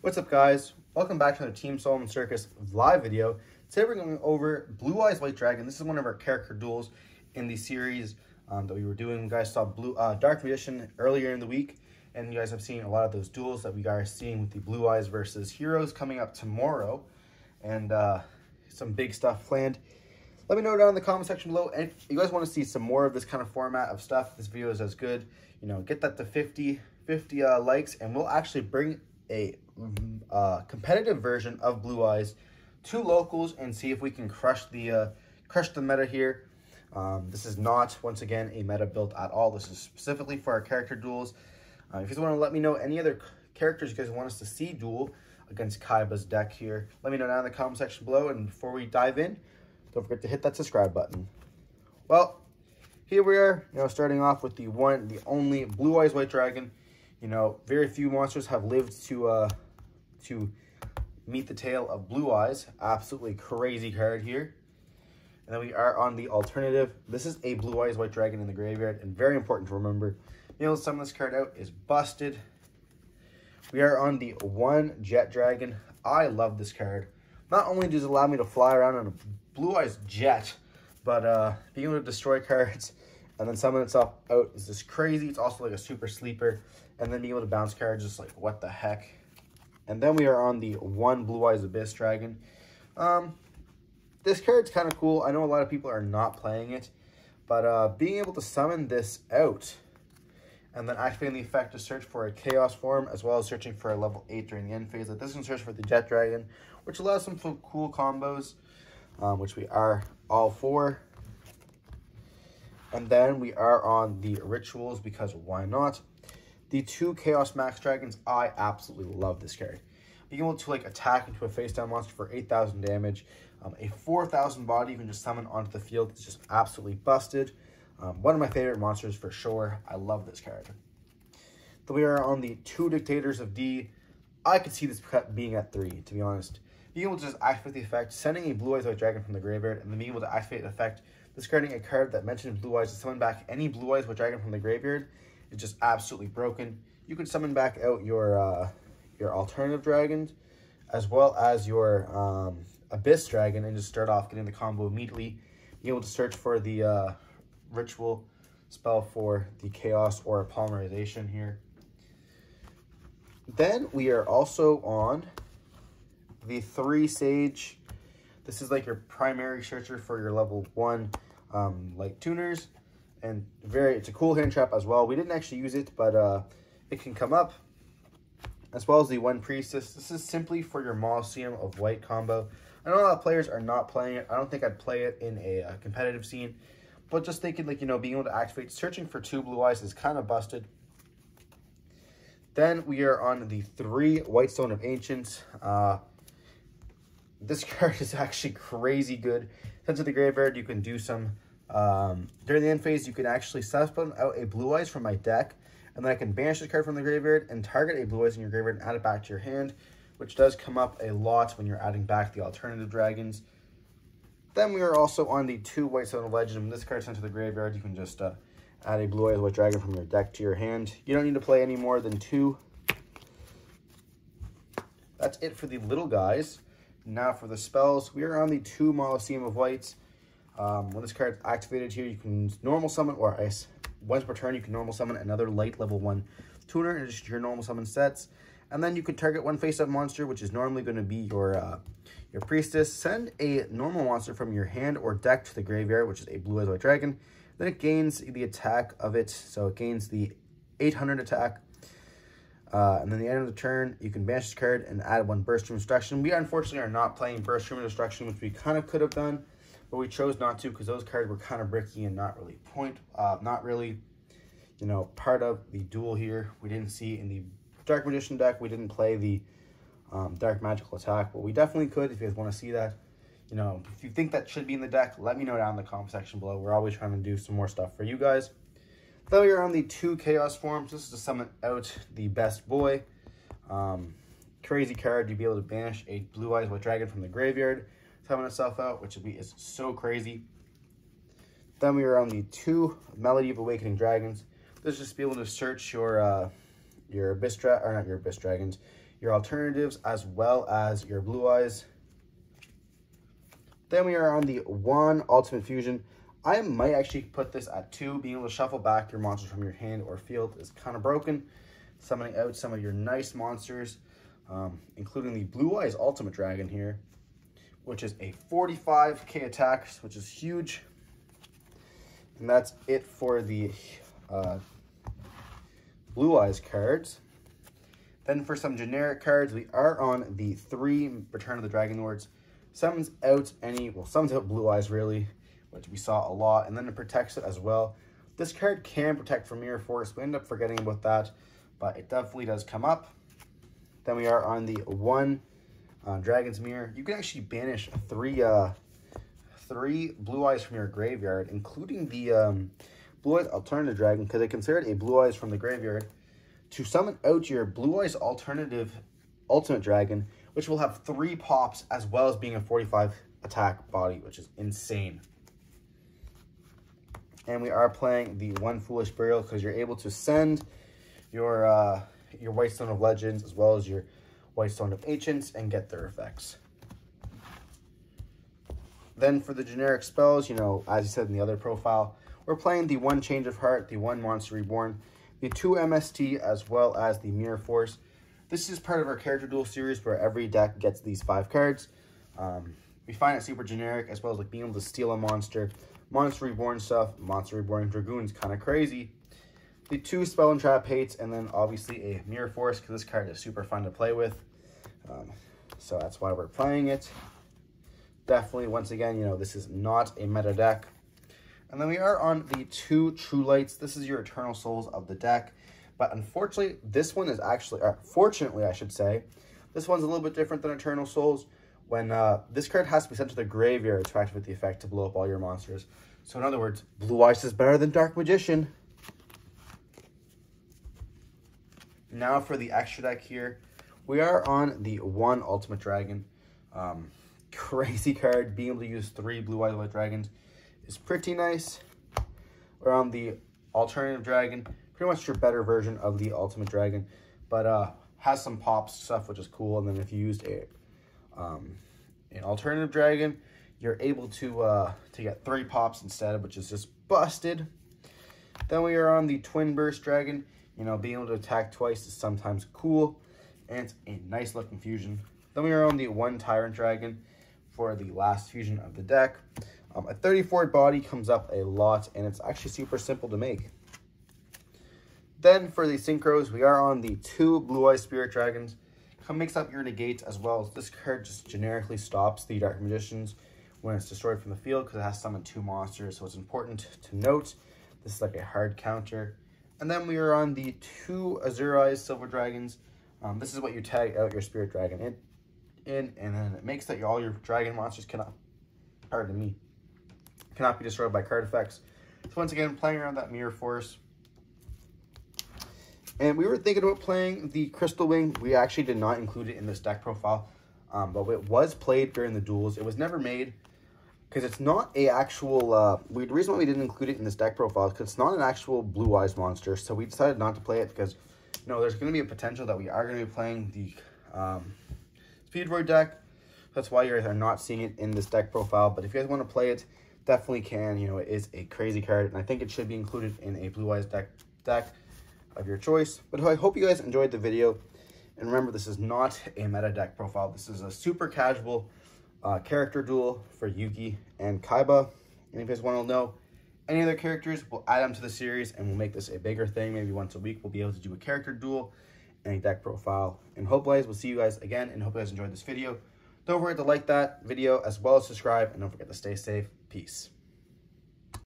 What's up, guys? Welcome back to another Team Solemn Circus live video. Today we're going over Blue Eyes White Dragon. This is one of our character duels in the series that we were doing. You guys saw Dark Magician earlier in the week, and you guys have seen a lot of those duels that we guys are seeing with the Blue Eyes versus Heroes coming up tomorrow, and some big stuff planned. Let me know down in the comment section below, and if you guys want to see some more of this kind of format of stuff, this video is as good. You know, get that to 50 likes, and we'll actually bring a competitive version of Blue Eyes to locals and see if we can crush the meta here. This is not, once again, a meta build at all. This is specifically for our character duels. If you guys want to let me know any other characters you guys want us to see duel against Kaiba's deck here, let me know down in the comment section below. And before we dive in, don't forget to hit that subscribe button. Well, here we are, starting off with the one, the only Blue Eyes White Dragon. Very few monsters have lived to meet the tale of Blue Eyes. Absolutely crazy card here. And then we are on the alternative. This is a Blue Eyes White Dragon in the graveyard, and very important to remember. Some of this card out is busted. We are on the one Jet Dragon. I love this card. Not only does it allow me to fly around on a Blue Eyes Jet, but being able to destroy cards and then summon itself out is just crazy. It's also like a super sleeper. And then being able to bounce cards, just like, what the heck? And then we are on the one Blue Eyes Abyss Dragon. This card's kind of cool. I know a lot of people are not playing it, but being able to summon this out and then activating the effect to search for a Chaos form, as well as searching for a level 8 during the end phase. Like this can search for the Jet Dragon, which allows some cool combos, which we are all for. And then we are on the Rituals, because why not? The two Chaos Max Dragons, I absolutely love this card. Being able to attack into a face-down monster for 8,000 damage, a 4,000 body you can just summon onto the field is just absolutely busted. One of my favorite monsters for sure. I love this card. Then we are on the two Dictators of D. I could see this being at 3, to be honest. Being able to just activate the effect, sending a Blue Eyes White Dragon from the graveyard, and then being able to activate the effect, discarding a card that mentions Blue Eyes to summon back any Blue Eyes White Dragon from the graveyard is just absolutely broken. You can summon back out your alternative dragons, as well as your Abyss Dragon, and just start off getting the combo immediately. Being able to search for the Ritual spell for the Chaos or a Polymerization here. Then we are also on the 3 Sage. This is like your primary searcher for your level 1 light tuners, and it's a cool hand trap as well. We didn't actually use it, but it can come up, as well as the 1 Priestess. This is simply for your Mausoleum of White combo. I know a lot of players are not playing it. I don't think I'd play it in a competitive scene, but just thinking being able to activate searching for 2 Blue Eyes is kind of busted. Then we are on the 3 Whitestone of Ancients. This card is actually crazy good. Sent to the graveyard, you can do some during the end phase. You can actually summon out a Blue Eyes from my deck, and then I can banish this card from the graveyard and target a Blue Eyes in your graveyard and add it back to your hand, which does come up a lot when you're adding back the alternative dragons. Then we are also on the 2 Whitestone of Legend. When this card is sent to the graveyard, you can just add a Blue Eyes White Dragon from your deck to your hand. You don't need to play any more than 2. That's it for the little guys. Now for the spells, we are on the 2 Mausoleum of Whites. When this card is activated here, you can normal summon, or once per turn, you can normal summon another light level 1 tuner in addition to your normal summon sets. And then you can target 1 face-up monster, which is normally going to be your Priestess. Send a normal monster from your hand or deck to the graveyard, which is a Blue Eyes White Dragon. Then it gains the attack of it, so it gains the 800 attack. And then at the end of the turn, you can banish this card and add 1 Burst Room Destruction. We unfortunately are not playing Burst Room Destruction, which we kind of could have done, but we chose not to because those cards were kind of bricky and not really part of the duel here. We didn't see in the Dark Magician deck. We didn't play the Dark Magical Attack, but we definitely could if you guys want to see that. If you think that should be in the deck, let me know down in the comment section below. We're always trying to do some more stuff for you guys. Then we are on the 2 Chaos forms. This is to summon out the Best Boy. Crazy card. You'd be able to banish a Blue Eyes White Dragon from the graveyard, summon itself out, which is so crazy. Then we are on the 2 Melody of Awakening Dragons. This is just be able to search your Abyss Dragons, your alternatives, as well as your blue eyes. Then we are on the 1 Ultimate Fusion. I might actually put this at 2. Being able to shuffle back your monsters from your hand or field is kind of broken. Summoning out some of your nice monsters, including the Blue Eyes Ultimate Dragon here, which is a 45k attack, which is huge. And that's it for the Blue Eyes cards. Then for some generic cards, we are on the 3 Return of the Dragon Lords. Summons out summons out Blue Eyes really, which we saw a lot, and then it protects it as well. This card can protect from Mirror Force. We end up forgetting about that, but it definitely does come up. Then we are on the 1 Dragon's Mirror. You can actually banish 3 Blue Eyes from your graveyard, including the Blue Eyes Alternative Dragon, because they considered a Blue Eyes from the graveyard, to summon out your Blue Eyes Alternative Ultimate Dragon, which will have 3 pops, as well as being a 45 attack body, which is insane. And we are playing the 1 Foolish Burial, because you're able to send your White Stone of Legends, as well as your White Stone of Ancients, and get their effects. Then for the generic spells, you know, as you said in the other profile, we're playing the 1 Change of Heart, the 1 Monster Reborn, the 2 MST, as well as the Mirror Force. This is part of our character duel series where every deck gets these 5 cards. We find it super generic, as well as like being able to steal a monster, Monster Reborn stuff. Monster Reborn Dragoon's kind of crazy. The 2 Spell and Trap Hates, and then obviously a Mirror Force, because this card is super fun to play with. So that's why we're playing it. Definitely, once again, you know, this is not a meta deck. And then we are on the 2 True Lights. This is your Eternal Souls of the deck. But unfortunately, this one is actually, fortunately I should say, this one's a little bit different than Eternal Souls. When this card has to be sent to the graveyard to activate the effect to blow up all your monsters. So in other words, Blue Eyes is better than Dark Magician. Now for the extra deck here, we are on the 1 Ultimate Dragon. Crazy card. Being able to use 3 Blue Eyes White Dragons is pretty nice. We're on the Alternative Dragon, pretty much your better version of the Ultimate Dragon, but has some pops stuff, which is cool. And then if you used an Alternative Dragon, you're able to get 3 pops instead, which is just busted. Then we are on the Twin Burst Dragon. You know, being able to attack twice is sometimes cool, and it's a nice looking fusion. Then we are on the 1 Tyrant Dragon for the last fusion of the deck. A 34 body comes up a lot, and it's actually super simple to make. Then for the Synchros, we are on the 2 Blue Eyes Spirit Dragons. Mix up your negates, as well as this card just generically stops the Dark Magicians when it's destroyed from the field, because it has summoned 2 monsters, so it's important to note this is like a hard counter. And then we are on the 2 Azure Eyes Silver Dragons. This is what you tag out your Spirit Dragon in, and then it makes that all your dragon monsters cannot be destroyed by card effects. So once again, playing around that Mirror Force. And we were thinking about playing the Crystal Wing. We actually did not include it in this deck profile, but it was played during the duels. It was never made because it's not a actual, the reason why we didn't include it in this deck profile is because it's not an actual Blue Eyes monster. So we decided not to play it because, you know, there's going to be a potential that we are going to be playing the Speed Void deck. That's why you guys are not seeing it in this deck profile. But if you guys want to play it, definitely can. You know, it is a crazy card, and I think it should be included in a Blue Eyes deck of your choice. But I hope you guys enjoyed the video, and remember, this is not a meta deck profile. This is a super casual character duel for Yugi and Kaiba. And if you guys want to know any other characters, we'll add them to the series, and we'll make this a bigger thing. Maybe once a week we'll be able to do a character duel and a deck profile. And hope guys, we'll see you guys again, and hope you guys enjoyed this video. Don't forget to like that video as well as subscribe, and don't forget to stay safe. Peace.